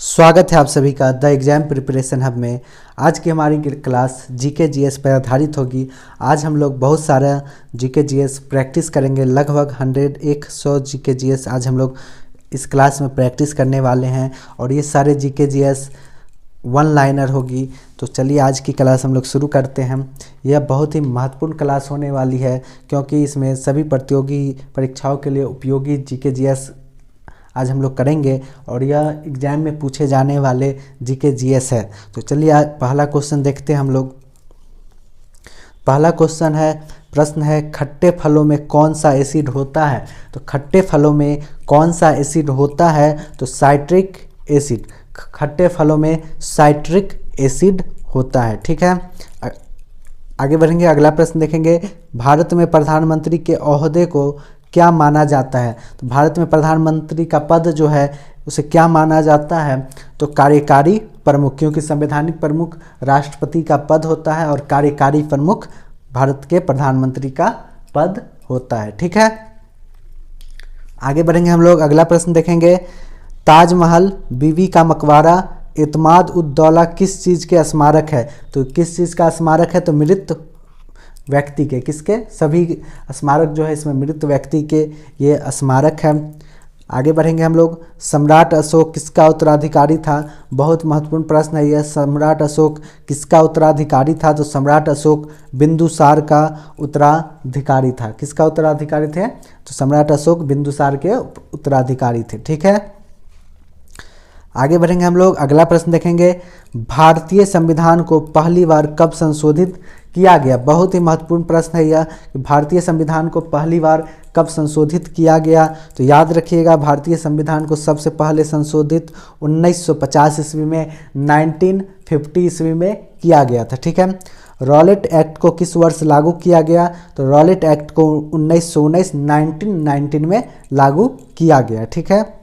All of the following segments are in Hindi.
स्वागत है आप सभी का द एग्ज़ाम प्रिपरेशन हब में। आज की हमारी क्लास जीके जीएस पर आधारित होगी। आज हम लोग बहुत सारा जीके जीएस प्रैक्टिस करेंगे, लगभग 100 जीके जीएस आज हम लोग इस क्लास में प्रैक्टिस करने वाले हैं और ये सारे जीके जीएस वन लाइनर होगी। तो चलिए आज की क्लास हम लोग शुरू करते हैं। यह बहुत ही महत्वपूर्ण क्लास होने वाली है क्योंकि इसमें सभी प्रतियोगी परीक्षाओं के लिए उपयोगी जीके जीएस आज हम लोग करेंगे और यह एग्ज़ाम में पूछे जाने वाले जीके जीएस है। तो चलिए आज पहला क्वेश्चन देखते हैं हम लोग। पहला क्वेश्चन है, प्रश्न है खट्टे फलों में कौन सा एसिड होता है। तो खट्टे फलों में कौन सा एसिड होता है? तो साइट्रिक एसिड। खट्टे फलों में साइट्रिक एसिड होता है। ठीक है, आगे बढ़ेंगे। अगला प्रश्न देखेंगे, भारत में प्रधानमंत्री के ओहदे को क्या माना जाता है। तो भारत में प्रधानमंत्री का पद जो है उसे क्या माना जाता है? तो कार्यकारी प्रमुख, क्योंकि संवैधानिक प्रमुख राष्ट्रपति का पद होता है और कार्यकारी प्रमुख भारत के प्रधानमंत्री का पद होता है। ठीक है, आगे बढ़ेंगे हम लोग। अगला प्रश्न देखेंगे, ताजमहल, बीबी का मकबरा, इत्माद उद दौला किस चीज़ के स्मारक है। तो किस चीज़ का स्मारक है? तो मृत व्यक्ति के। किसके? सभी स्मारक जो है इसमें मृत व्यक्ति के ये स्मारक है। आगे बढ़ेंगे हम लोग। सम्राट अशोक किसका उत्तराधिकारी था? बहुत महत्वपूर्ण प्रश्न है यह। सम्राट अशोक किसका उत्तराधिकारी था? तो सम्राट अशोक बिंदुसार का उत्तराधिकारी था। किसका उत्तराधिकारी थे? तो सम्राट अशोक बिंदुसार के उत्तराधिकारी थे। ठीक है, आगे बढ़ेंगे हम लोग। अगला प्रश्न देखेंगे, भारतीय संविधान को पहली बार कब संशोधित किया गया। बहुत ही महत्वपूर्ण प्रश्न है यह, भारतीय संविधान को पहली बार कब संशोधित किया गया। तो याद रखिएगा, भारतीय संविधान को सबसे पहले संशोधित 1950 ईस्वी में, 1950 ईस्वी में किया गया था। ठीक है, रॉलेट एक्ट को किस वर्ष लागू किया गया। तो रॉलेट एक्ट को 1919 में लागू किया गया। ठीक है,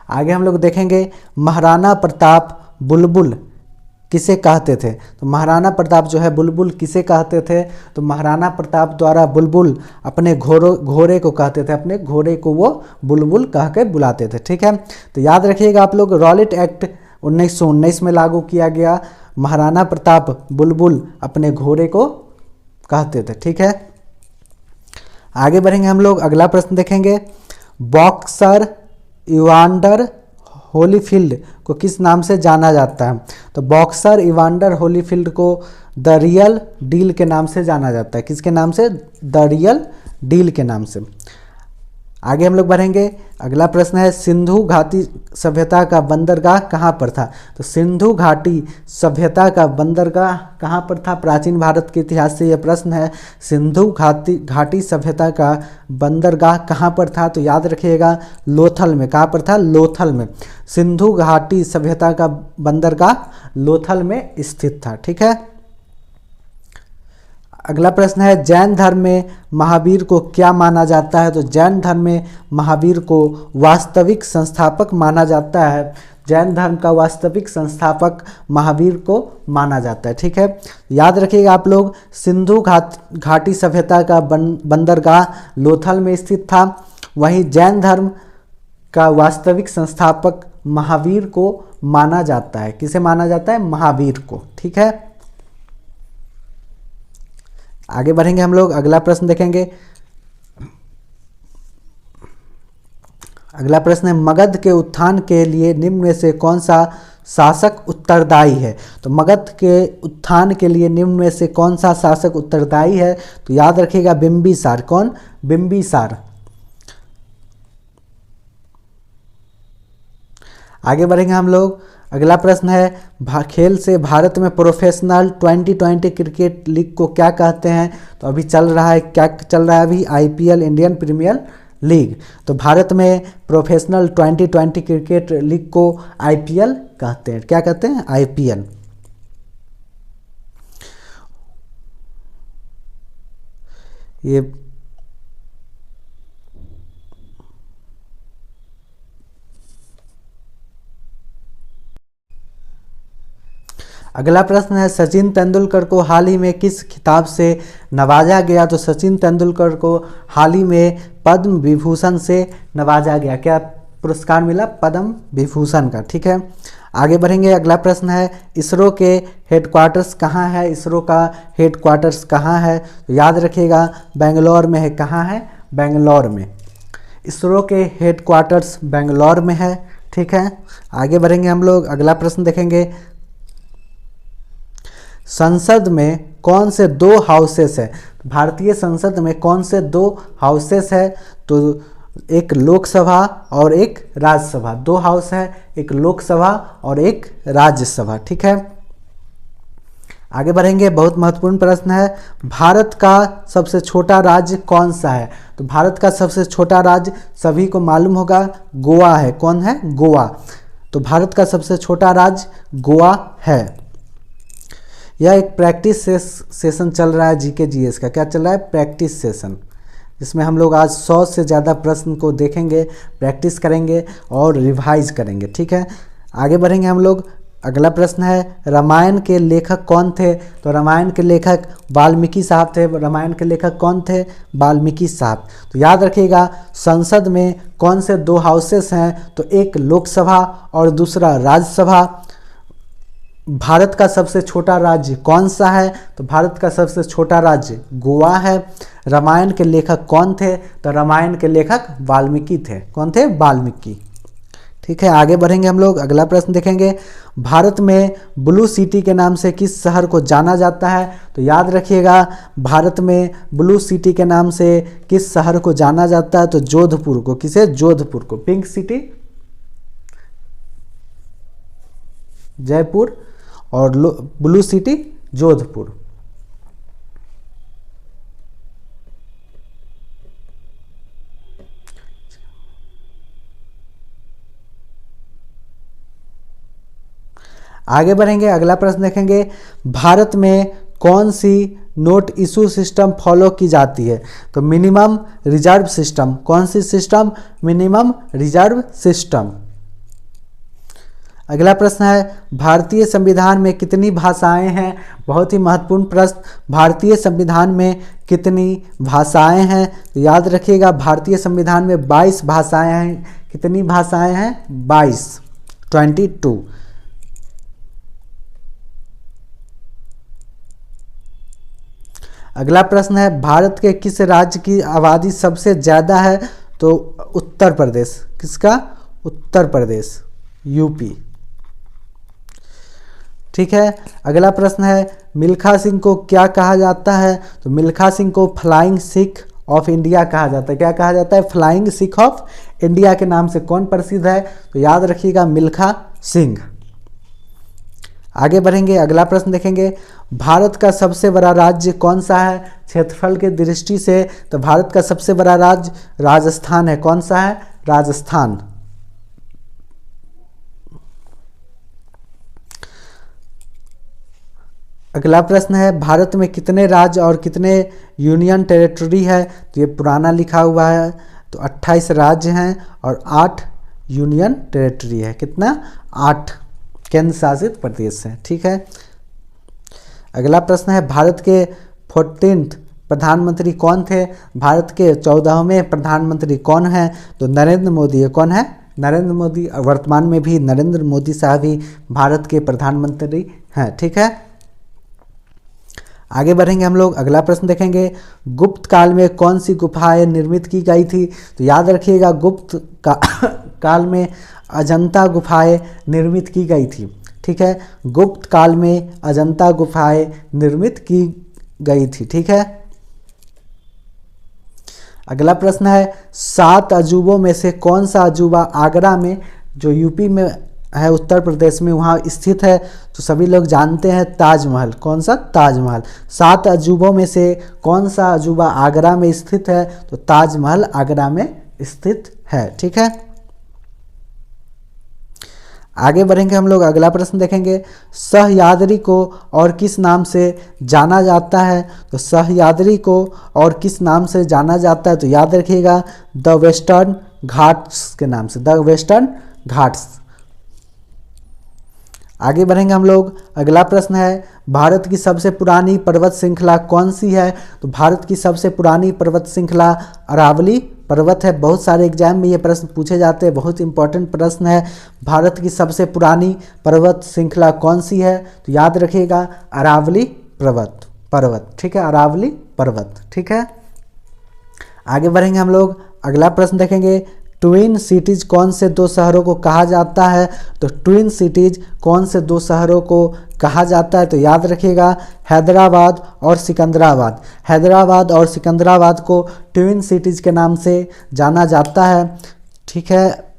आगे हम लोग देखेंगे, महाराणा प्रताप बुलबुल किसे कहते थे। तो महाराणा प्रताप जो है बुलबुल किसे कहते थे। तो महाराणा प्रताप द्वारा बुलबुल अपने घोड़े को कहते थे, अपने घोड़े को वो बुलबुल कह के बुलाते थे। ठीक है, तो याद रखिएगा आप लोग, रॉलेट एक्ट 1919 में लागू किया गया, महाराणा प्रताप बुलबुल अपने घोड़े को कहते थे। ठीक है, आगे बढ़ेंगे हम लोग। अगला प्रश्न देखेंगे, बॉक्सर इवांडर होलीफील्ड को किस नाम से जाना जाता है। तो बॉक्सर इवांडर होलीफील्ड को द रियल डील के नाम से जाना जाता है। किसके नाम से? द रियल डील के नाम से। आगे हम लोग बढ़ेंगे। अगला प्रश्न है, सिंधु घाटी सभ्यता का बंदरगाह कहाँ पर था। तो सिंधु घाटी सभ्यता का बंदरगाह कहाँ पर था? प्राचीन भारत के इतिहास से यह प्रश्न है। सिंधु घाटी सभ्यता का बंदरगाह कहाँ पर था? तो याद रखिएगा, लोथल में। कहाँ पर था? लोथल में। सिंधु घाटी सभ्यता का बंदरगाह लोथल में स्थित था। ठीक है, अगला प्रश्न है, जैन धर्म में महावीर को क्या माना जाता है। तो जैन धर्म में महावीर को वास्तविक संस्थापक माना जाता है। जैन धर्म का वास्तविक संस्थापक महावीर को माना जाता है। ठीक है, याद रखिएगा आप लोग, सिंधु घाटी सभ्यता का बंदरगाह लोथल में स्थित था। वहीं जैन धर्म का वास्तविक संस्थापक महावीर को माना जाता है। किसे माना जाता है? महावीर को। ठीक है, आगे बढ़ेंगे हम लोग। अगला प्रश्न देखेंगे। अगला प्रश्न है, मगध के उत्थान के लिए निम्न में से कौन सा शासक उत्तरदायी है। तो मगध के उत्थान के लिए निम्न में से कौन सा शासक उत्तरदायी है। तो याद रखिएगा, बिंबिसार। कौन? बिंबिसार। आगे बढ़ेंगे हम लोग। अगला प्रश्न है, खेल से भारत में प्रोफेशनल 2020 क्रिकेट लीग को क्या कहते हैं। तो अभी चल रहा है, क्या चल रहा है अभी? IPL, Indian premier league. तो भारत में प्रोफेशनल 2020 क्रिकेट लीग को आईपीएल कहते हैं। क्या कहते हैं? आईपीएल। ये अगला प्रश्न है, सचिन तेंदुलकर को हाल ही में किस खिताब से नवाजा गया। तो सचिन तेंदुलकर को हाल ही में पद्म विभूषण से नवाजा गया। क्या पुरस्कार मिला पद्म विभूषण का। ठीक है, आगे बढ़ेंगे। अगला प्रश्न है इसरो के हेडक्वार्टर्स कहाँ है? इसरो का हेडक्वार्टर्स कहाँ है? तो याद रखिएगा बेंगलोर में है। कहाँ है? बेंगलोर में। इसरो के हेडक्वार्टर्स बेंगलोर में है। ठीक है, आगे बढ़ेंगे हम लोग। अगला प्रश्न देखेंगे, संसद में कौन से दो हाउसेस है? भारतीय संसद में कौन से दो हाउसेस है? तो एक लोकसभा और एक राज्यसभा। दो हाउस है, एक लोकसभा और एक राज्यसभा। ठीक है, आगे बढ़ेंगे। बहुत महत्वपूर्ण प्रश्न है, भारत का सबसे छोटा राज्य कौन सा है? तो भारत का सबसे छोटा राज्य सभी को मालूम होगा, गोवा है। कौन है? गोवा। तो भारत का सबसे छोटा राज्य गोवा है। यह एक प्रैक्टिस सेशन चल रहा है जीके जीएस का। क्या चल रहा है? प्रैक्टिस सेशन, जिसमें हम लोग आज 100 से ज़्यादा प्रश्न को देखेंगे, प्रैक्टिस करेंगे और रिवाइज करेंगे। ठीक है, आगे बढ़ेंगे हम लोग। अगला प्रश्न है, रामायण के लेखक कौन थे? तो रामायण के लेखक वाल्मीकि साहब थे। रामायण के लेखक कौन थे? वाल्मीकि साहब। तो याद रखिएगा संसद में कौन से दो हाउसेस हैं? तो एक लोकसभा और दूसरा राज्यसभा। भारत का सबसे छोटा राज्य कौन सा है? तो भारत का सबसे छोटा राज्य गोवा है। रामायण के लेखक कौन थे? तो रामायण के लेखक वाल्मीकि थे। कौन थे? वाल्मीकि। ठीक है, आगे बढ़ेंगे हम लोग। अगला प्रश्न देखेंगे, भारत में ब्लू सिटी के नाम से किस शहर को जाना जाता है? तो याद रखिएगा भारत में ब्लू सिटी के नाम से किस शहर को जाना जाता है? तो जोधपुर को। किसे? जोधपुर को। पिंक सिटी जयपुर और ब्लू सिटी जोधपुर। आगे बढ़ेंगे। अगला प्रश्न देखेंगे, भारत में कौन सी नोट इशू सिस्टम फॉलो की जाती है? तो मिनिमम रिजर्व सिस्टम। कौन सी सिस्टम? Minimum reserve system. अगला प्रश्न है, भारतीय संविधान में कितनी भाषाएं हैं? बहुत ही महत्वपूर्ण प्रश्न, भारतीय संविधान में कितनी भाषाएं हैं? तो याद रखिएगा भारतीय संविधान में 22 भाषाएं हैं। कितनी भाषाएं हैं? 22। अगला प्रश्न है, भारत के किस राज्य की आबादी सबसे ज़्यादा है? तो उत्तर प्रदेश। किसका? उत्तर प्रदेश, यूपी। ठीक है, अगला प्रश्न है, मिल्खा सिंह को क्या कहा जाता है? तो मिल्खा सिंह को फ्लाइंग सिख ऑफ इंडिया कहा जाता है। क्या कहा जाता है? फ्लाइंग सिख ऑफ इंडिया के नाम से कौन प्रसिद्ध है? तो याद रखिएगा मिल्खा सिंह। आगे बढ़ेंगे। अगला प्रश्न देखेंगे, भारत का सबसे बड़ा राज्य कौन सा है क्षेत्रफल के दृष्टि से? तो भारत का सबसे बड़ा राज्य राजस्थान है। कौन सा है? राजस्थान। अगला प्रश्न है, भारत में कितने राज्य और कितने यूनियन टेरिटरी है? तो ये पुराना लिखा हुआ है। तो 28 राज्य हैं और 8 यूनियन टेरिटरी है। कितना? 8 केंद्र शासित प्रदेश है। ठीक है, अगला प्रश्न है, भारत के 14th प्रधानमंत्री कौन थे? भारत के 14वें प्रधानमंत्री कौन हैं? तो नरेंद्र मोदी है। कौन है? नरेंद्र मोदी। वर्तमान में भी नरेंद्र मोदी साहब ही भारत के प्रधानमंत्री हैं। ठीक है, आगे बढ़ेंगे हम लोग। अगला प्रश्न देखेंगे, गुप्त काल में कौन सी गुफाएं निर्मित की गई थी? तो याद रखिएगा गुप्त काल में अजंता गुफाएं निर्मित की गई थी। ठीक है, गुप्त काल में अजंता गुफाएं निर्मित की गई थी। ठीक है, अगला प्रश्न है, 7 अजूबों में से कौन सा अजूबा आगरा में, जो यूपी में है, उत्तर प्रदेश में वहाँ स्थित है? तो सभी लोग जानते हैं ताजमहल। कौन सा? ताजमहल। 7 अजूबों में से कौन सा अजूबा आगरा में स्थित है? तो ताजमहल आगरा में स्थित है। ठीक है, आगे बढ़ेंगे हम लोग। अगला प्रश्न देखेंगे, सह्याद्री को और किस नाम से जाना जाता है? तो सह्याद्री को और किस नाम से जाना जाता है? तो याद रखिएगा द वेस्टर्न घाट्स के नाम से। The western Ghats. आगे बढ़ेंगे हम लोग। अगला प्रश्न है, भारत की सबसे पुरानी पर्वत श्रृंखला कौन सी है? तो भारत की सबसे पुरानी पर्वत श्रृंखला अरावली पर्वत है। बहुत सारे एग्जाम में ये प्रश्न पूछे जाते हैं, बहुत इंपॉर्टेंट प्रश्न है। भारत की सबसे पुरानी पर्वत श्रृंखला कौन सी है? तो याद रखिएगा अरावली पर्वत, ठीक है, अरावली पर्वत, ठीक है। आगे बढ़ेंगे हम लोग, अगला प्रश्न देखेंगे, ट्विन सिटीज कौन से दो शहरों को कहा जाता है? तो ट्विन सिटीज कौन से दो शहरों को कहा जाता है? तो याद रखिएगा हैदराबाद और सिकंदराबाद। हैदराबाद और सिकंदराबाद को ट्विन सिटीज के नाम से जाना जाता है, ठीक है।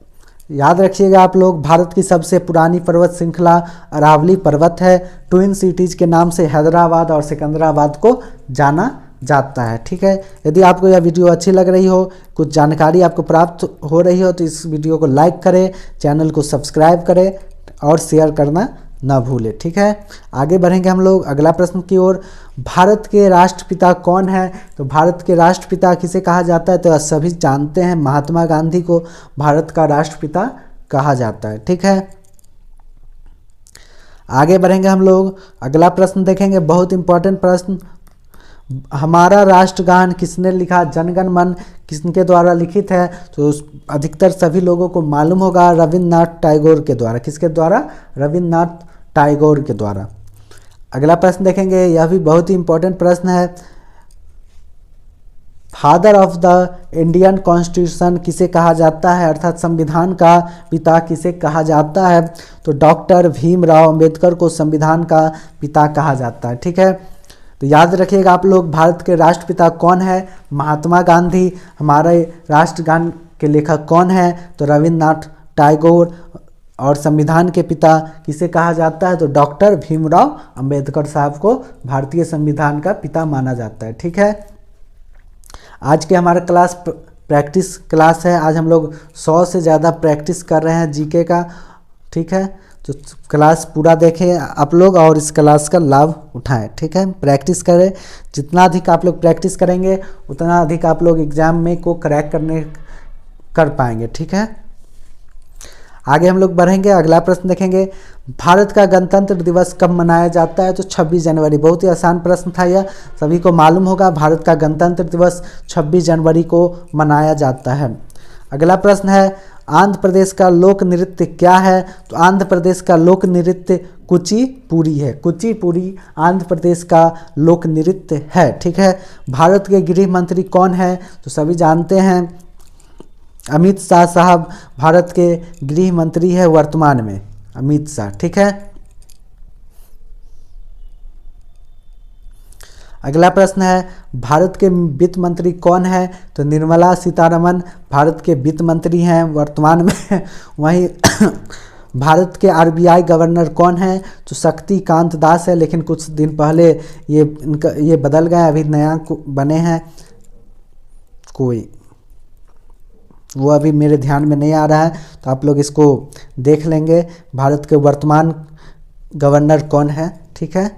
याद रखिएगा आप लोग, भारत की सबसे पुरानी पर्वत श्रृंखला अरावली पर्वत है। ट्विन सिटीज के नाम से हैदराबाद और सिकंदराबाद को जाना जाता है, ठीक है। यदि आपको यह वीडियो अच्छी लग रही हो, कुछ जानकारी आपको प्राप्त हो रही हो, तो इस वीडियो को लाइक करें, चैनल को सब्सक्राइब करें और शेयर करना ना भूलें, ठीक है। आगे बढ़ेंगे हम लोग अगला प्रश्न की ओर, भारत के राष्ट्रपिता कौन है? तो भारत के राष्ट्रपिता किसे कहा जाता है? तो सभी जानते हैं, महात्मा गांधी को भारत का राष्ट्रपिता कहा जाता है, ठीक है। आगे बढ़ेंगे हम लोग, अगला प्रश्न देखेंगे, बहुत इंपॉर्टेंट प्रश्न, हमारा राष्ट्रगान किसने लिखा? जनगण मन किसके द्वारा लिखित है? तो अधिकतर सभी लोगों को मालूम होगा, रविन्द्रनाथ टैगोर के द्वारा। किसके द्वारा? रविन्द्रनाथ टैगोर के द्वारा। अगला प्रश्न देखेंगे, यह भी बहुत ही इंपॉर्टेंट प्रश्न है, father of the Indian constitution किसे कहा जाता है? अर्थात संविधान का पिता किसे कहा जाता है? तो डॉक्टर भीमराव अंबेडकर को संविधान का पिता कहा जाता है, ठीक है। तो याद रखिएगा आप लोग, भारत के राष्ट्रपिता कौन है? महात्मा गांधी। हमारे राष्ट्रगान के लेखक कौन है? तो रविन्द्रनाथ टैगोर। और संविधान के पिता किसे कहा जाता है? तो डॉक्टर भीमराव अंबेडकर साहब को भारतीय संविधान का पिता माना जाता है, ठीक है। आज के हमारा क्लास प्रैक्टिस क्लास है। आज हम लोग 100 से ज़्यादा प्रैक्टिस कर रहे हैं जीके का, ठीक है। तो क्लास पूरा देखें आप लोग और इस क्लास का लाभ उठाएं, ठीक है। प्रैक्टिस करें, जितना अधिक आप लोग प्रैक्टिस करेंगे उतना अधिक आप लोग एग्ज़ाम में को क्रैक कर पाएंगे, ठीक है। आगे हम लोग बढ़ेंगे, अगला प्रश्न देखेंगे, भारत का गणतंत्र दिवस कब मनाया जाता है? तो 26 जनवरी। बहुत ही आसान प्रश्न था यह, सभी को मालूम होगा, भारत का गणतंत्र दिवस 26 जनवरी को मनाया जाता है। अगला प्रश्न है, आंध्र प्रदेश का लोक नृत्य क्या है? तो आंध्र प्रदेश का लोक नृत्य कुचिपुड़ी है। कुचिपुड़ी आंध्र प्रदेश का लोक नृत्य है, ठीक है। भारत के गृह मंत्री कौन है? तो सभी जानते हैं, अमित शाह साहब भारत के गृह मंत्री है वर्तमान में, अमित शाह, ठीक है। अगला प्रश्न है, भारत के वित्त मंत्री कौन है? तो निर्मला सीतारमण भारत के वित्त मंत्री हैं वर्तमान में। वहीं भारत के आरबीआई गवर्नर कौन है? तो शक्तिकांत दास है, लेकिन कुछ दिन पहले ये बदल गए, अभी नया बने हैं कोई, वो अभी मेरे ध्यान में नहीं आ रहा है, तो आप लोग इसको देख लेंगे, भारत के वर्तमान गवर्नर कौन है, ठीक है।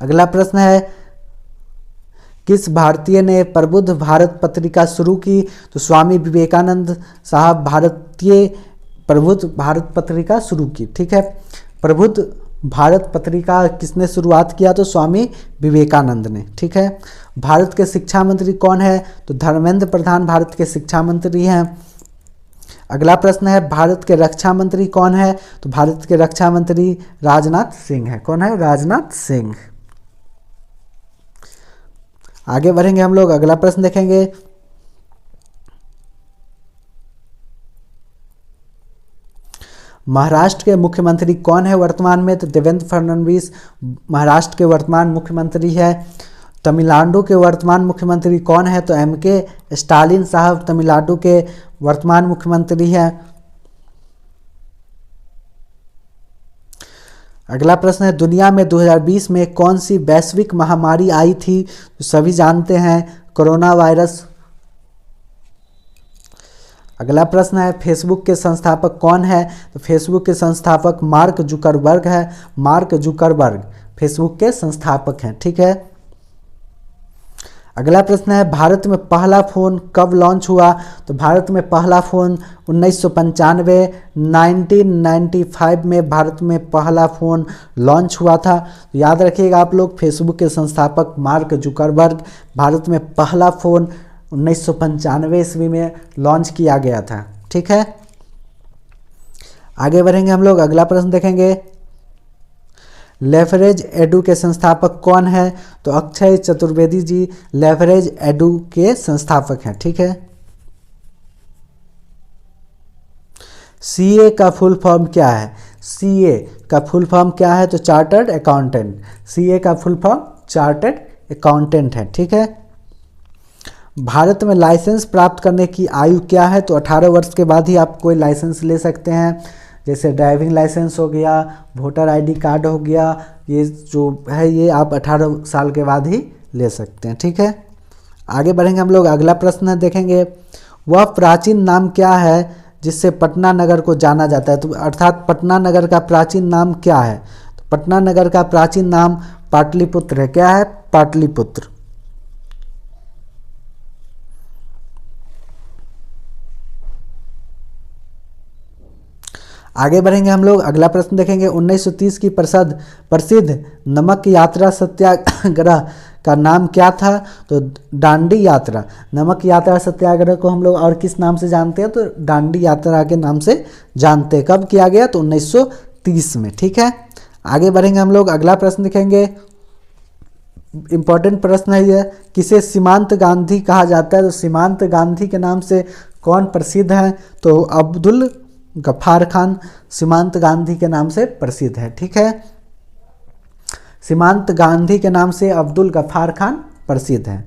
अगला प्रश्न है, किस भारतीय ने प्रबुद्ध भारत पत्रिका शुरू की? तो स्वामी विवेकानंद साहब भारतीय प्रबुद्ध भारत पत्रिका शुरू की, ठीक है। प्रबुद्ध भारत पत्रिका किसने शुरुआत किया? तो स्वामी विवेकानंद ने, ठीक है। भारत के शिक्षा मंत्री कौन है? तो धर्मेंद्र प्रधान भारत के शिक्षा मंत्री हैं। अगला प्रश्न है, भारत के रक्षा मंत्री कौन है? तो भारत के रक्षा मंत्री राजनाथ सिंह है। कौन है? राजनाथ सिंह। आगे बढ़ेंगे हम लोग, अगला प्रश्न देखेंगे, महाराष्ट्र के मुख्यमंत्री कौन है वर्तमान में? तो देवेंद्र फडणवीस महाराष्ट्र के वर्तमान मुख्यमंत्री है। तमिलनाडु के वर्तमान मुख्यमंत्री कौन है? तो MK स्टालिन साहब तमिलनाडु के वर्तमान मुख्यमंत्री हैं। अगला प्रश्न है, दुनिया में 2020 में कौन सी वैश्विक महामारी आई थी? तो सभी जानते हैं, कोरोना वायरस। अगला प्रश्न है, फेसबुक के संस्थापक कौन है? तो फेसबुक के संस्थापक मार्क जुकरबर्ग है। मार्क जुकरबर्ग फेसबुक के संस्थापक हैं, ठीक है। अगला प्रश्न है भारत में पहला फ़ोन कब लॉन्च हुआ? तो भारत में पहला फ़ोन 1995 1995 में भारत में पहला फ़ोन लॉन्च हुआ था। तो याद रखिएगा आप लोग, फेसबुक के संस्थापक मार्क जुकरबर्ग, भारत में पहला फ़ोन 1995 ईस्वी में लॉन्च किया गया था। ठीक है, आगे बढ़ेंगे हम लोग, अगला प्रश्न देखेंगे। लेवरेज एडू के संस्थापक कौन है? तो अक्षय चतुर्वेदी जी लेवरेज एडू के संस्थापक हैं। ठीक है, सीए का फुल फॉर्म क्या है? सीए का फुल फॉर्म क्या है? तो चार्टर्ड अकाउंटेंट। सीए का फुल फॉर्म चार्टर्ड अकाउंटेंट है। ठीक है, भारत में लाइसेंस प्राप्त करने की आयु क्या है? तो 18 वर्ष के बाद ही आप कोई लाइसेंस ले सकते हैं, जैसे ड्राइविंग लाइसेंस हो गया, वोटर आईडी कार्ड हो गया, ये जो है ये आप 18 साल के बाद ही ले सकते हैं। ठीक है, आगे बढ़ेंगे हम लोग, अगला प्रश्न देखेंगे। वह प्राचीन नाम क्या है जिससे पटना नगर को जाना जाता है? तो अर्थात पटना नगर का प्राचीन नाम क्या है? तो पटना नगर का प्राचीन नाम पाटलिपुत्र है। क्या है? पाटलिपुत्र। आगे बढ़ेंगे हम लोग, अगला प्रश्न देखेंगे। 1930 की प्रसिद्ध नमक यात्रा सत्याग्रह का नाम क्या था? तो दांडी यात्रा। नमक यात्रा सत्याग्रह को हम लोग और किस नाम से जानते हैं? तो दांडी यात्रा के नाम से जानते हैं। कब किया गया? तो 1930 में। ठीक है, आगे बढ़ेंगे हम लोग, अगला प्रश्न देखेंगे। इंपॉर्टेंट प्रश्न है ये, किसे सीमांत गांधी कहा जाता है? तो सीमांत गांधी के नाम से कौन प्रसिद्ध है? तो अब्दुल गफ्फार खान सीमांत गांधी के नाम से प्रसिद्ध है। ठीक है, सीमांत गांधी के नाम से अब्दुल गफ्फार खान प्रसिद्ध है।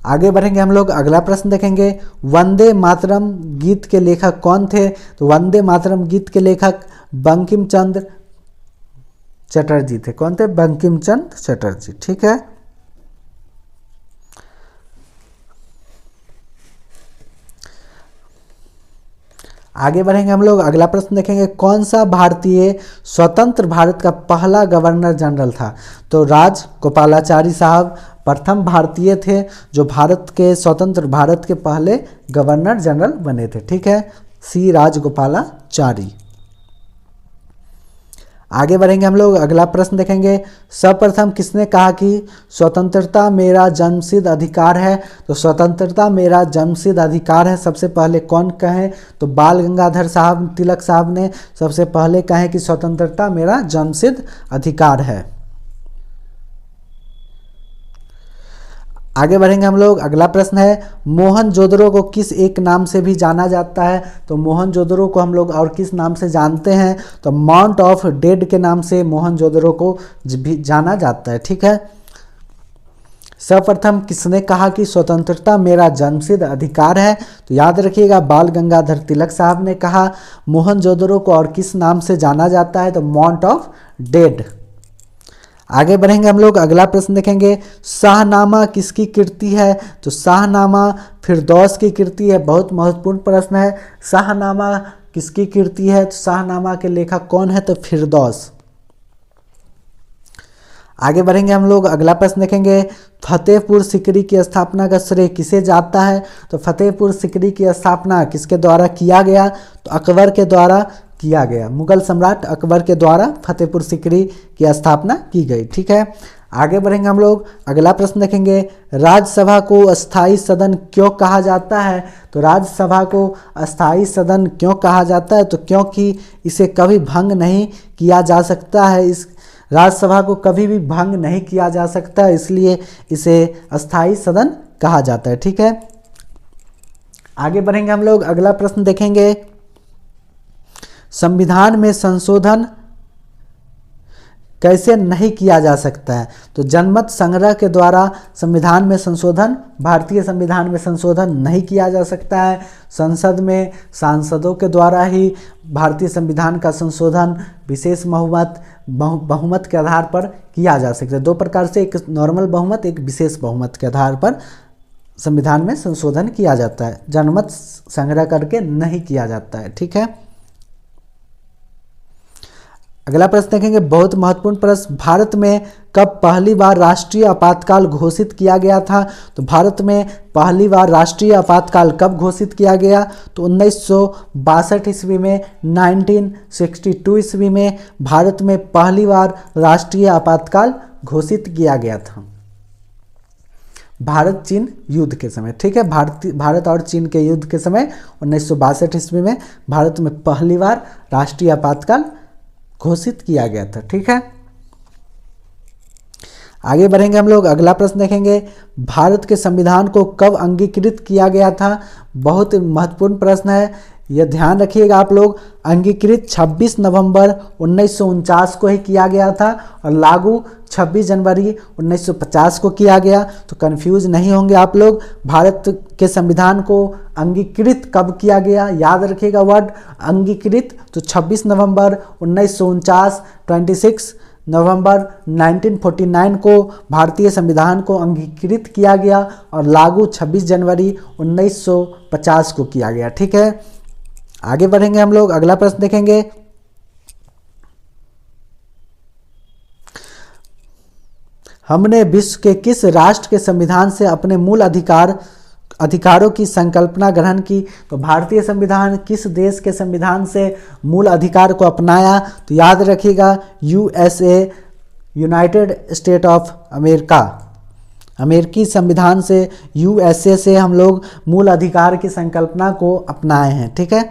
आगे बढ़ेंगे हम लोग, अगला प्रश्न देखेंगे। वंदे मातरम गीत के लेखक कौन थे? तो वंदे मातरम गीत के लेखक बंकिम चंद्र चटर्जी थे। कौन थे? बंकिम चंद्र चटर्जी। ठीक है, आगे बढ़ेंगे हम लोग, अगला प्रश्न देखेंगे। कौन सा भारतीय स्वतंत्र भारत का पहला गवर्नर जनरल था? तो राजगोपालाचारी साहब प्रथम भारतीय थे जो भारत के स्वतंत्र भारत के पहले गवर्नर जनरल बने थे। ठीक है, सी राजगोपालाचारी। आगे बढ़ेंगे हम लोग, अगला प्रश्न देखेंगे। सर्वप्रथम किसने कहा कि स्वतंत्रता मेरा जन्मसिद्ध अधिकार है? तो स्वतंत्रता मेरा जन्मसिद्ध अधिकार है सबसे पहले कौन कहे? तो बाल गंगाधर साहब तिलक साहब ने सबसे पहले कहे कि स्वतंत्रता मेरा जन्मसिद्ध अधिकार है। आगे बढ़ेंगे हम लोग, अगला प्रश्न है। मोहनजोदड़ो को किस एक नाम से भी जाना जाता है? तो मोहनजोदड़ो को हम लोग और किस नाम से जानते हैं? तो माउंट ऑफ डेड के नाम से मोहनजोदड़ो को भी जाना जाता है। ठीक है, सर्वप्रथम किसने कहा कि स्वतंत्रता मेरा जन्मसिद्ध अधिकार है? तो याद रखिएगा, बाल गंगाधर तिलक साहब ने कहा। मोहनजोदड़ो को और किस नाम से जाना जाता है? तो माउंट ऑफ डेड। आगे बढ़ेंगे हम लोग, अगला प्रश्न देखेंगे। शाहनामा किसकी कृति है? तो शाहनामा फिरदौस की कृति है। बहुत महत्वपूर्ण प्रश्न है, शाहनामा किसकी कृति है? तो शाहनामा के लेखक कौन है? तो फिरदौस। आगे बढ़ेंगे हम लोग, अगला प्रश्न देखेंगे। फतेहपुर सिकरी की स्थापना का श्रेय किसे जाता है? तो फतेहपुर सिकरी की स्थापना किसके द्वारा किया गया? तो अकबर के द्वारा किया गया। मुगल सम्राट अकबर के द्वारा फतेहपुर सिकरी की स्थापना की गई। ठीक है, आगे बढ़ेंगे हम लोग, अगला प्रश्न देखेंगे। राज्यसभा को अस्थाई सदन क्यों कहा जाता है? तो राज्यसभा को अस्थाई सदन क्यों कहा जाता है? तो क्योंकि इसे कभी भंग नहीं किया जा सकता है। इस राज्यसभा को कभी भी भंग नहीं किया जा सकता, इसलिए इसे अस्थाई सदन कहा जाता है। ठीक है, आगे बढ़ेंगे हम लोग, अगला प्रश्न देखेंगे। संविधान में संशोधन कैसे नहीं किया जा सकता है? तो जनमत संग्रह के द्वारा संविधान में संशोधन, भारतीय संविधान में संशोधन नहीं किया जा सकता है। संसद में सांसदों के द्वारा ही भारतीय संविधान का संशोधन विशेष बहुमत के आधार पर किया जा सकता है। दो प्रकार से, एक नॉर्मल बहुमत, एक विशेष बहुमत के आधार पर संविधान में संशोधन किया जाता है, जनमत संग्रह करके नहीं किया जाता है। ठीक है, अगला प्रश्न देखेंगे, बहुत महत्वपूर्ण प्रश्न, भारत में कब पहली बार राष्ट्रीय आपातकाल घोषित किया गया था? तो भारत में पहली बार राष्ट्रीय आपातकाल कब घोषित किया गया? तो 1962 ईस्वी में, 1962 ईस्वी में भारत में पहली बार राष्ट्रीय आपातकाल घोषित किया गया था, भारत चीन युद्ध के समय। ठीक है, भारत और चीन के युद्ध के समय 1962 ईस्वी में भारत में पहली बार राष्ट्रीय आपातकाल घोषित किया गया था। ठीक है, आगे बढ़ेंगे हम लोग। अगला प्रश्न देखेंगे, भारत के संविधान को कब अंगीकृत किया गया था? बहुत महत्वपूर्ण प्रश्न है, यह ध्यान रखिएगा आप लोग। अंगीकृत 26 नवंबर 1949 को ही किया गया था और लागू 26 जनवरी 1950 को किया गया। तो कंफ्यूज नहीं होंगे आप लोग। भारत के संविधान को अंगीकृत कब किया गया, याद रखिएगा वर्ड अंगीकृत। तो 26 नवंबर 1949, 26 नवंबर 1949 को भारतीय संविधान को अंगीकृत किया गया और लागू 26 जनवरी 1950 को किया गया। ठीक है, आगे बढ़ेंगे हम लोग। अगला प्रश्न देखेंगे, हमने विश्व के किस राष्ट्र के संविधान से अपने मूल अधिकारों की संकल्पना ग्रहण की? तो भारतीय संविधान किस देश के संविधान से मूल अधिकार को अपनाया? तो याद रखिएगा USA, United state of America. अमेरिकी संविधान से, USA से हम लोग मूल अधिकार की संकल्पना को अपनाए हैं। ठीक है,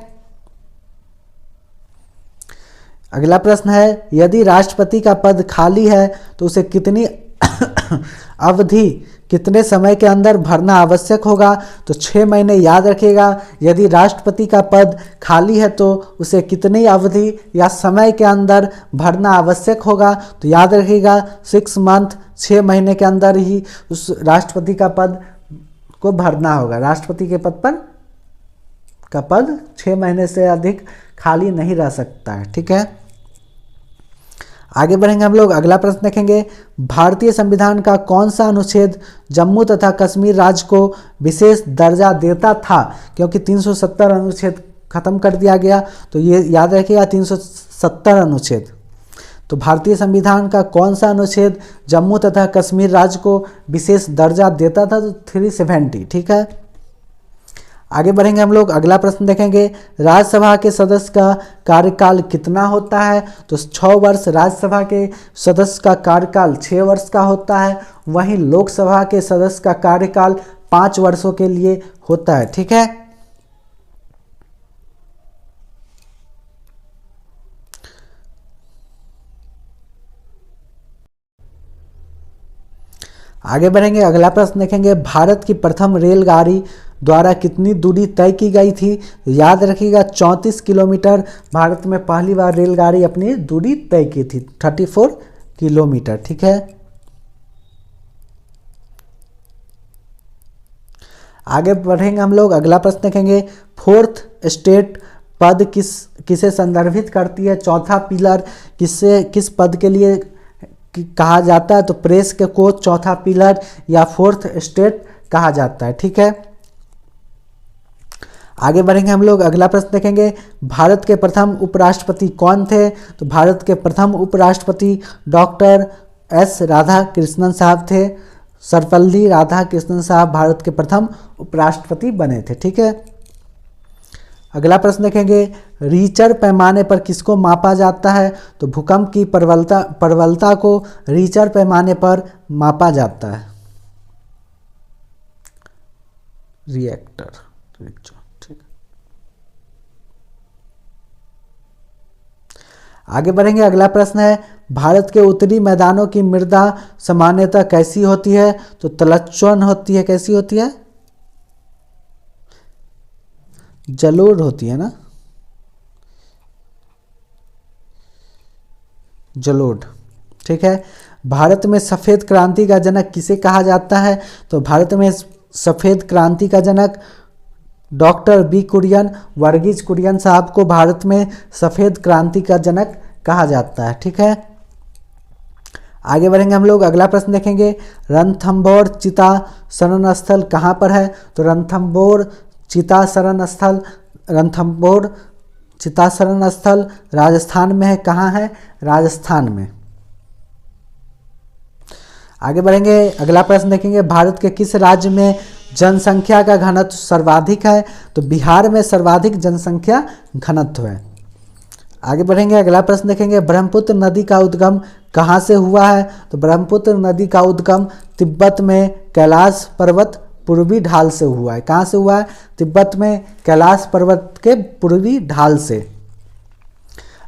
अगला प्रश्न है, यदि राष्ट्रपति का पद खाली है तो उसे कितनी अवधि, कितने समय के अंदर भरना आवश्यक होगा? तो 6 महीने, याद रखिएगा। यदि राष्ट्रपति का पद खाली है तो उसे कितनी अवधि या समय के अंदर भरना आवश्यक होगा? तो याद रखिएगा 6 मंथ, 6 महीने के अंदर ही उस राष्ट्रपति का पद को भरना होगा। राष्ट्रपति के पद पर का पद 6 महीने से अधिक खाली नहीं रह सकता है। ठीक है, आगे बढ़ेंगे हम लोग। अगला प्रश्न देखेंगे, भारतीय संविधान का कौन सा अनुच्छेद जम्मू तथा कश्मीर राज्य को विशेष दर्जा देता था? क्योंकि 370 अनुच्छेद खत्म कर दिया गया, तो ये याद रखिएगा 370 अनुच्छेद। तो भारतीय संविधान का कौन सा अनुच्छेद जम्मू तथा कश्मीर राज्य को विशेष दर्जा देता था? तो 370। ठीक है, आगे बढ़ेंगे हम लोग। अगला प्रश्न देखेंगे, राज्यसभा के सदस्य का कार्यकाल कितना होता है? तो 6 वर्ष राज्यसभा के सदस्य का कार्यकाल 6 वर्ष का होता है। वहीं लोकसभा के सदस्य का कार्यकाल 5 वर्षों के लिए होता है। ठीक है, आगे बढ़ेंगे। अगला प्रश्न देखेंगे, भारत की प्रथम रेलगाड़ी द्वारा कितनी दूरी तय की गई थी? याद रखिएगा 34 किलोमीटर भारत में पहली बार रेलगाड़ी अपनी दूरी तय की थी, 34 किलोमीटर। ठीक है, आगे बढ़ेंगे हम लोग। अगला प्रश्न देखेंगे, फोर्थ स्टेट पद किसे संदर्भित करती है? चौथा पिलर किस पद के लिए कहा जाता है? तो प्रेस को चौथा पिलर या फोर्थ स्टेट कहा जाता है। ठीक है, आगे बढ़ेंगे हम लोग। अगला प्रश्न देखेंगे, भारत के प्रथम उपराष्ट्रपति कौन थे? तो भारत के प्रथम उपराष्ट्रपति डॉक्टर S राधाकृष्णन साहब थे। सर्वपल्ली राधाकृष्णन साहब भारत के प्रथम उपराष्ट्रपति बने थे। ठीक है, अगला प्रश्न देखेंगे, रीचर पैमाने पर किसको मापा जाता है? तो भूकंप की प्रबलता को रीचर पैमाने पर मापा जाता है, रिएक्टर। ठीक, आगे बढ़ेंगे। अगला प्रश्न है, भारत के उत्तरी मैदानों की मृदा सामान्यतः कैसी होती है? तो तलछट होती है। कैसी होती है? जलोढ़ होती है ना, जलोढ़। ठीक है, भारत में सफ़ेद क्रांति का जनक किसे कहा जाता है? तो भारत में सफ़ेद क्रांति का जनक डॉक्टर बी कुरियन, वर्गीज कुरियन साहब को भारत में सफ़ेद क्रांति का जनक कहा जाता है। ठीक है, आगे बढ़ेंगे हम लोग। अगला प्रश्न देखेंगे, रणथंभौर चिता शरण स्थल कहाँ पर है? तो रणथंभौर चिता शरण स्थल रणथंभौर चिताशरण स्थल राजस्थान में है। कहाँ है? राजस्थान में। आगे बढ़ेंगे, अगला प्रश्न देखेंगे, भारत के किस राज्य में जनसंख्या का घनत्व सर्वाधिक है? तो बिहार में सर्वाधिक जनसंख्या घनत्व है। आगे बढ़ेंगे, अगला प्रश्न देखेंगे, ब्रह्मपुत्र नदी का उद्गम कहाँ से हुआ है? तो ब्रह्मपुत्र नदी का उद्गम तिब्बत में कैलाश पर्वत पूर्वी ढाल से हुआ है। कहाँ से हुआ है? तिब्बत में कैलाश पर्वत के पूर्वी ढाल से।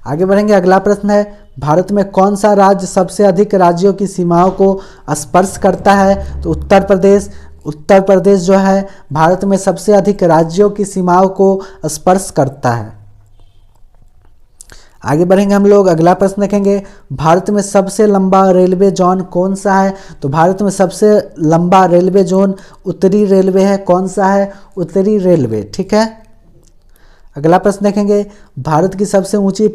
आगे बढ़ेंगे, अगला प्रश्न है, भारत में कौन सा राज्य सबसे अधिक राज्यों की सीमाओं को स्पर्श करता है? तो उत्तर प्रदेश। उत्तर प्रदेश जो है भारत में सबसे अधिक राज्यों की सीमाओं को स्पर्श करता है। आगे बढ़ेंगे हम लोग, अगला प्रश्न देखेंगे, भारत में सबसे लंबा रेलवे जोन कौन सा है? तो भारत में सबसे लंबा रेलवे जोन उत्तरी रेलवे है। कौन सा है? उत्तरी रेलवे। ठीक है। अगला प्रश्न देखेंगे, भारत की सबसे ऊंची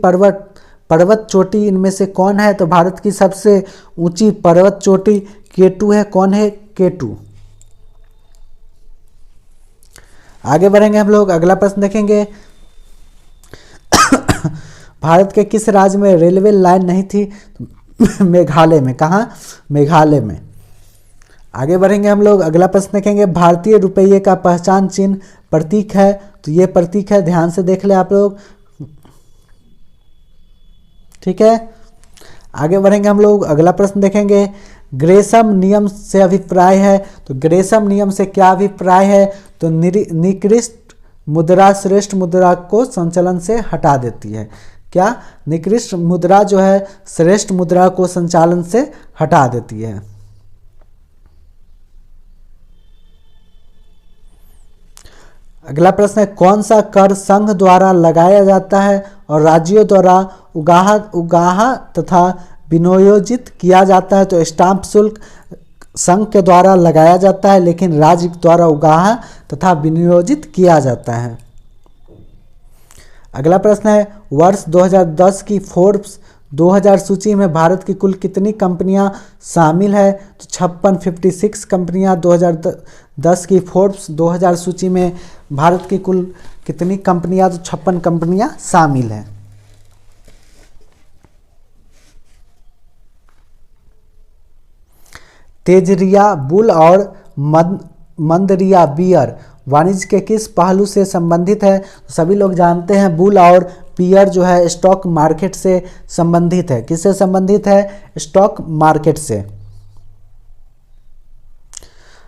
पर्वत चोटी इनमें से कौन है? तो भारत की सबसे ऊंची पर्वत चोटी K2 है। कौन है? K2। आगे बढ़ेंगे हम लोग, अगला प्रश्न देखेंगे, भारत के किस राज्य में रेलवे लाइन नहीं थी? मेघालय में। कहाँ? मेघालय में। आगे बढ़ेंगे हम लोग, अगला प्रश्न देखेंगे, भारतीय रुपये का पहचान चिन्ह प्रतीक है। तो ये प्रतीक है, ध्यान से देख ले आप लोग। ठीक है। आगे बढ़ेंगे हम लोग, अगला प्रश्न देखेंगे, ग्रेसम नियम से अभिप्राय है। तो ग्रेसम नियम से क्या अभिप्राय है? तो निकृष्ट मुद्रा श्रेष्ठ मुद्रा को संचलन से हटा देती है। क्या? निकृष्ट मुद्रा जो है श्रेष्ठ मुद्रा को संचालन से हटा देती है। अगला प्रश्न है, कौन सा कर संघ द्वारा लगाया जाता है और राज्यों द्वारा उगाहा तथा विनियोजित किया जाता है? तो स्टाम्प शुल्क संघ के द्वारा लगाया जाता है, लेकिन राज्य द्वारा उगाहा तथा विनियोजित किया जाता है। अगला प्रश्न है, वर्ष 2010 की फोर्ब्स 2000 सूची में भारत की कुल कितनी कंपनियां शामिल है? तो 56 कंपनियां 2010 की फोर्ब्स 2000 सूची में भारत की कुल कितनी कंपनियां? तो 56 कंपनियां शामिल हैं। तेजरिया बुल और मंदरिया बियर वाणिज्य के किस पहलू से संबंधित है? तो सभी लोग जानते हैं बुल और बियर जो है स्टॉक मार्केट से संबंधित है। किससे संबंधित है? स्टॉक मार्केट से।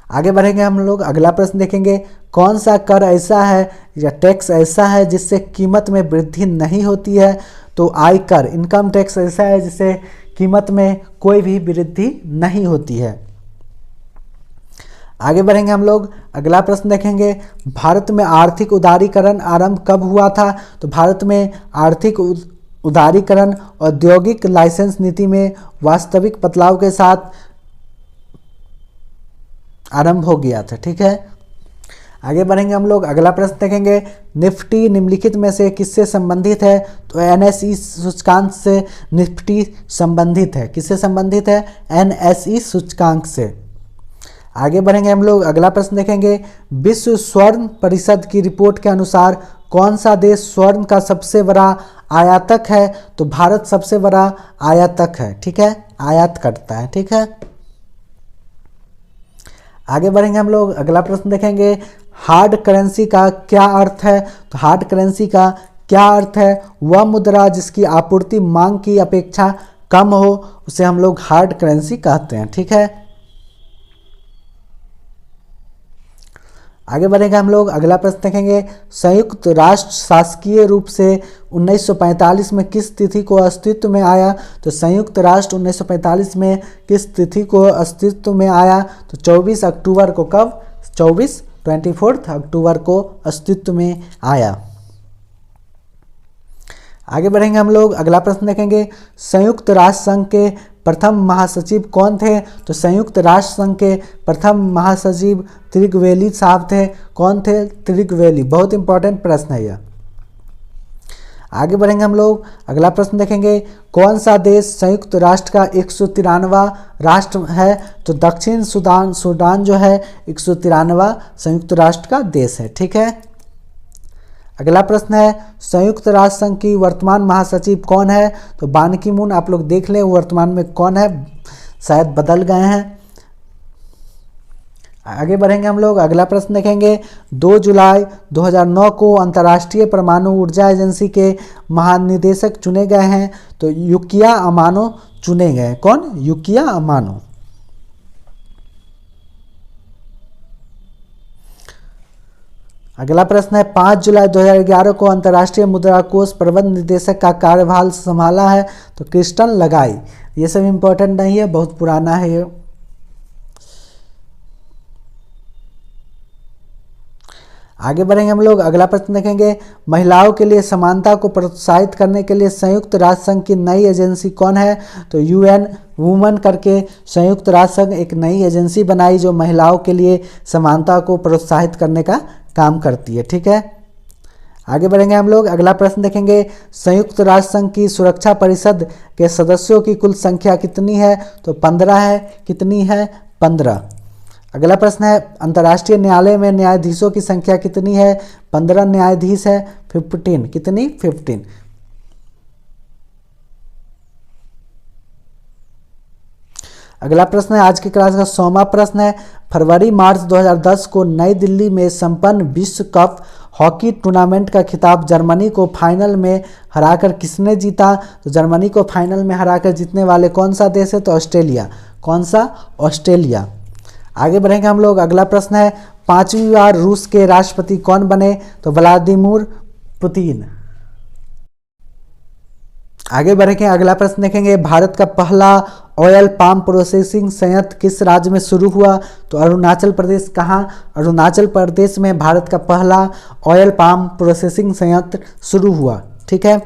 आगे बढ़ेंगे हम लोग, अगला प्रश्न देखेंगे, कौन सा कर ऐसा है या टैक्स ऐसा है जिससे कीमत में वृद्धि नहीं होती है? तो आयकर इनकम टैक्स ऐसा है जिससे कीमत में कोई भी वृद्धि नहीं होती है। आगे बढ़ेंगे हम लोग, अगला प्रश्न देखेंगे, भारत में आर्थिक उदारीकरण आरंभ कब हुआ था? तो भारत में आर्थिक उदारीकरण औद्योगिक लाइसेंस नीति में वास्तविक बदलाव के साथ आरंभ हो गया था। ठीक है। आगे बढ़ेंगे हम लोग, अगला प्रश्न देखेंगे, निफ्टी निम्नलिखित में से किससे संबंधित है? तो NSE सूचकांक से निफ्टी संबंधित है। किससे संबंधित है? NSE सूचकांक से। आगे बढ़ेंगे हम लोग, अगला प्रश्न देखेंगे, विश्व स्वर्ण परिषद की रिपोर्ट के अनुसार कौन सा देश स्वर्ण का सबसे बड़ा आयातक है? तो भारत सबसे बड़ा आयातक है। ठीक है, आयात करता है। ठीक है। आगे बढ़ेंगे हम लोग, अगला प्रश्न देखेंगे, हार्ड करेंसी का क्या अर्थ है? तो हार्ड करेंसी का क्या अर्थ है? वह मुद्रा जिसकी आपूर्ति मांग की अपेक्षा कम हो उसे हम लोग हार्ड करेंसी कहते हैं। ठीक है। आगे बढ़ेंगे हम लोग, अगला प्रश्न देखेंगे, संयुक्त राष्ट्र शासकीय रूप से 1945 में किस तिथि को अस्तित्व में आया? तो संयुक्त राष्ट्र 1945 में किस तिथि को अस्तित्व में आया? तो 24 अक्टूबर को। कब? 24 अक्टूबर को अस्तित्व में आया। आगे बढ़ेंगे हम लोग, अगला प्रश्न देखेंगे, संयुक्त राष्ट्र संघ के प्रथम महासचिव कौन थे? तो संयुक्त राष्ट्र संघ के प्रथम महासचिव त्रिगवेली साहब थे। कौन थे? त्रिगवेली। बहुत इंपॉर्टेंट प्रश्न है यह। आगे बढ़ेंगे हम लोग, अगला प्रश्न देखेंगे, कौन सा देश संयुक्त राष्ट्र का 193वां राष्ट्र है? तो दक्षिण सूडान जो है 193वां संयुक्त राष्ट्र का देश है। ठीक है। अगला प्रश्न है संयुक्त राष्ट्र संघ की वर्तमान महासचिव कौन है? तो बान की मून, आप लोग देख लें वर्तमान में कौन है, शायद बदल गए हैं। आगे बढ़ेंगे हम लोग, अगला प्रश्न देखेंगे 2 जुलाई 2009 को अंतर्राष्ट्रीय परमाणु ऊर्जा एजेंसी के महानिदेशक चुने गए हैं। तो युकिया अमानो चुने गए। कौन? युकिया अमानो। अगला प्रश्न है 5 जुलाई 2011 को अंतर्राष्ट्रीय मुद्रा कोष प्रबंध निदेशक का कार्यभार संभाला है। तो क्रिस्टन लगाई। ये सब इम्पोर्टेंट नहीं है, बहुत पुराना है ये। आगे बढ़ेंगे हम लोग, अगला प्रश्न देखेंगे महिलाओं के लिए समानता को प्रोत्साहित करने के लिए संयुक्त राष्ट्र संघ की नई एजेंसी कौन है? तो यूएन वुमन करके संयुक्त राष्ट्र संघ एक नई एजेंसी बनाई जो महिलाओं के लिए समानता को प्रोत्साहित करने का काम करती है। ठीक है, आगे बढ़ेंगे हम लोग, अगला प्रश्न देखेंगे संयुक्त राष्ट्र संघ की सुरक्षा परिषद के सदस्यों की कुल संख्या कितनी है? तो 15 है। कितनी है? 15। अगला प्रश्न है अंतर्राष्ट्रीय न्यायालय में न्यायाधीशों की संख्या कितनी है? 15 न्यायाधीश है। 15। कितनी? 15। अगला प्रश्न है आज की क्लास का 100वां प्रश्न है फरवरी मार्च 2010 को नई दिल्ली में संपन्न विश्व कप हॉकी टूर्नामेंट का खिताब जर्मनी को फाइनल में हराकर किसने जीता? तो जर्मनी को फाइनल में हराकर जीतने वाले कौन सा देश है? तो ऑस्ट्रेलिया। कौन सा? ऑस्ट्रेलिया। आगे बढ़ेंगे हम लोग, अगला प्रश्न है 5वीं बार रूस के राष्ट्रपति कौन बने? तो व्लादिमीर पुतिन। आगे बढ़ेंगे, अगला प्रश्न देखेंगे भारत का पहला ऑयल पाम प्रोसेसिंग संयंत्र किस राज्य में शुरू हुआ? तो अरुणाचल प्रदेश। कहाँ? अरुणाचल प्रदेश में भारत का पहला ऑयल पाम प्रोसेसिंग संयंत्र शुरू हुआ। ठीक है,